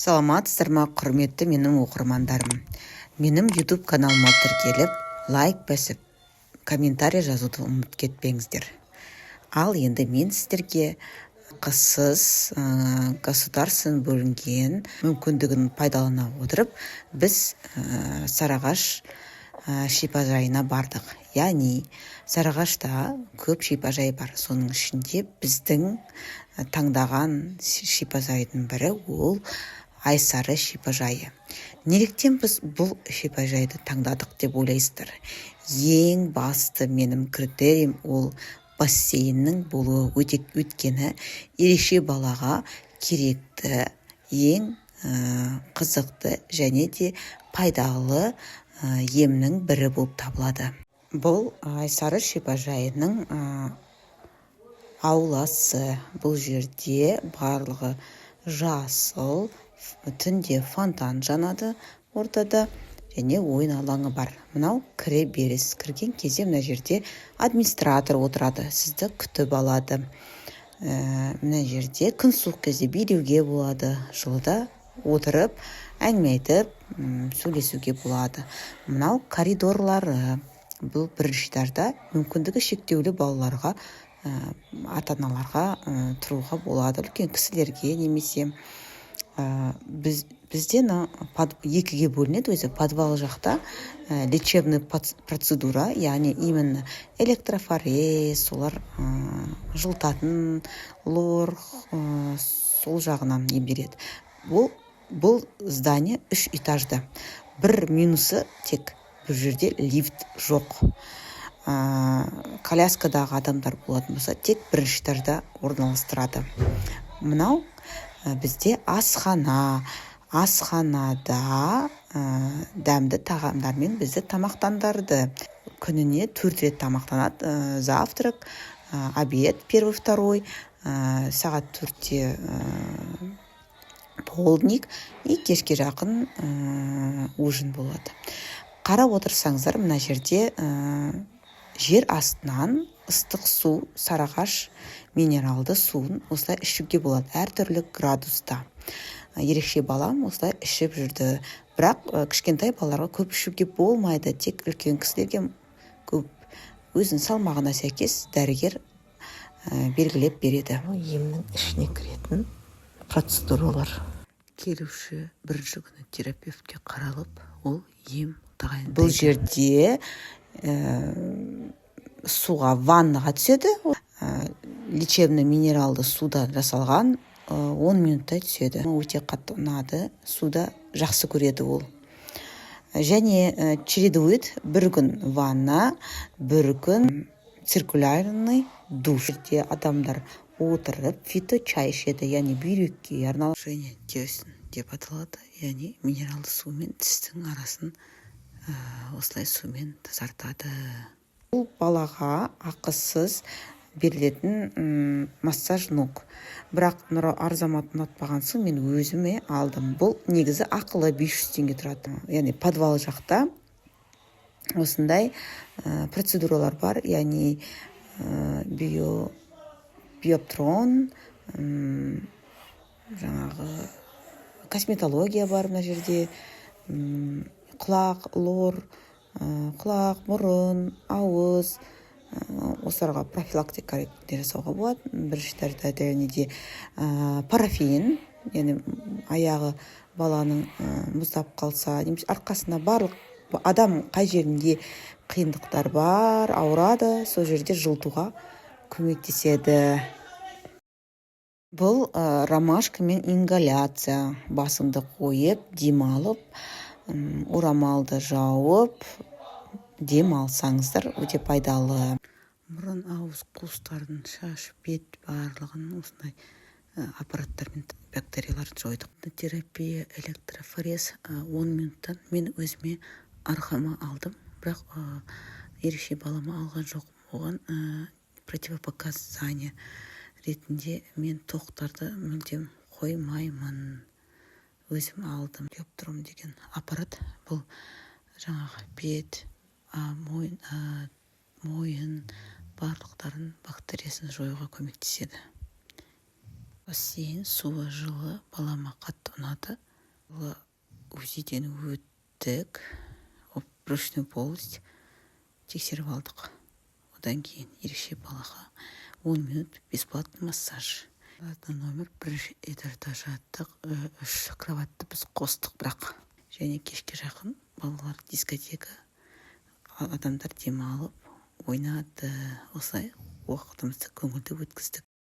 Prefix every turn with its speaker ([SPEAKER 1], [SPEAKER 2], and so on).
[SPEAKER 1] Саламатсыздар ма, құрметті менің оқырмандарым. Менің YouTube каналыма тіркеліп, лайк басып, комментарий жазуды ұмытып кетпеңіздер. Ал енді мен сіздерге қысыз государстводан бөлінген мүмкіндігін пайдалана отырып, біз Сарыағаш шипажайына бардық. Яғни Сарыағашта көп шипажай бар. Соның ішінде біздің таңдаған шипажайдың бірі ол Айсары шипажайы. Неліктен біз бұл шипажайды таңдадық деп ойлайсыздар? Ең басты менің критериям ол бассейннің болуы. Өйткені ерекше балаға керекті, ең қызықты және де пайдалы емнің бірі болып табылады. Бұл Айсары шипажайының ауласы. Бұл жерде барлығы жасыл, түнде фонтан жанады ортада, және ойын алаңы бар. Мынау кіре беріс. Кірген кезде мына жерде администратор отырады, сізді күтіп алады. Мына жерде күн суық кезде билеуге болады, жылыда отырып, әңгіме айтып, сөйлесуге болады. Мынау коридорлары. Бұл бірінші этажда мүмкіндігі шектеулі балаларға, ата-аналарға тұруға болады, үлкен кісілерге немесе бізде екіге бөлінеді өзі. Подвал жақта лечебный процедура, яғни именно электрофорез, солар жылтатын лор, сол жағынан ем береді. Бұл здание 3 этажда. Бір минусы тек бұл жерде лифт жоқ. Коляскадағы адамдар болатын болса, тек бірінші этажда орналастырады. Мынау бізде асхана. Асханада дәмді тағамдармен бізді тамақтандырды. Күніне 4 рет тамақтанады. Завтрак, обед, первый, второй, сағат 4-те полдник и кешке жақын ужин болады. Қарап отырсаңыздар, мына жерде жер астынан ыстық су, Сарыағаш минералды суын осылай ішуге болады, әртүрлі градуста. Ерекше балам осылай ішіп жүрді. Бірақ кішкентай балаларға көп ішуге болмайды, тек үлкен кісілерге көп. Өзінің салмағына сәйкес дәрігер белгілеп береді.
[SPEAKER 2] Емнің ішіне кіретін процедуралар.
[SPEAKER 1] Келуші бірінші күні терапевтке қаралып, ол ем тағайындайды. Бұл жерде суға ваннаға түседі. Лечебный минералды суда жасалған 10 минутта түседі. Өте қатты ұнады, суда жақсы көреді ол. Және чередует, бір күн ванна, бір күн циркулярный душ. Адамдар отырып, фиточай ішеді, яғни бүйрекке арналған және тесін деп аталады. Яғни минералды сумен тістің арасын осылай сумен тазартады. Бұл балаға ақысыз берілетін массаж ног. Бірақ Нұра арзамат ұнатпаған соң мен өзіме алдым. Бұл негізі ақылы 500 теңге тұрады. Яғни подвал жақта осындай процедуралар бар. Яғни биоптрон, жаңағы косметология бар мына жерде, құлақ, лор, құлақ, мұрын, ауыз, осыларға профилактика жасауға болады. Бірінші этажда де парафин, яғни аяғы баланың мұздап қалса, немесе арқасына барлық адам қай жерінде қиындықтар бар, ауырады, сол жерде жылытуға көмектеседі. Бұл ромашка мен ингаляция. Басыңды қойып, демалып, орамалды жауып, демалсаңыздар, өте пайдалы. Мұрын, ауыз, қуыстардың, шаш, бет барлығын осындай аппараттармен бактерияларды жойдық. Терапия, электрофорез 10 минуттан мен өзіме арқама алдым. Бірақ ерекше балама алған жоқ. Оған противопоказание ретінде мен тоқтарды мүлдем қоймаймын. Өзім алдым. Биоптрон деген аппарат. Бұл жаңағы бет, мойын барлықтарын бактериясын жоюға көмектеседі. Бассейн суы жылы, балама қатты ұнады. УЗИден өттік, брюшную полость тексеріп алдық. Одан кейін ерекше балаға 10 минут бесплатный массаж. Номер 1 этажда жаттық, 3 кроватты біз қостық, бірақ және кешке жақын балалар дискотека, адамдар демалып ойнады, осылай уақытымызды көңілді өткіздік.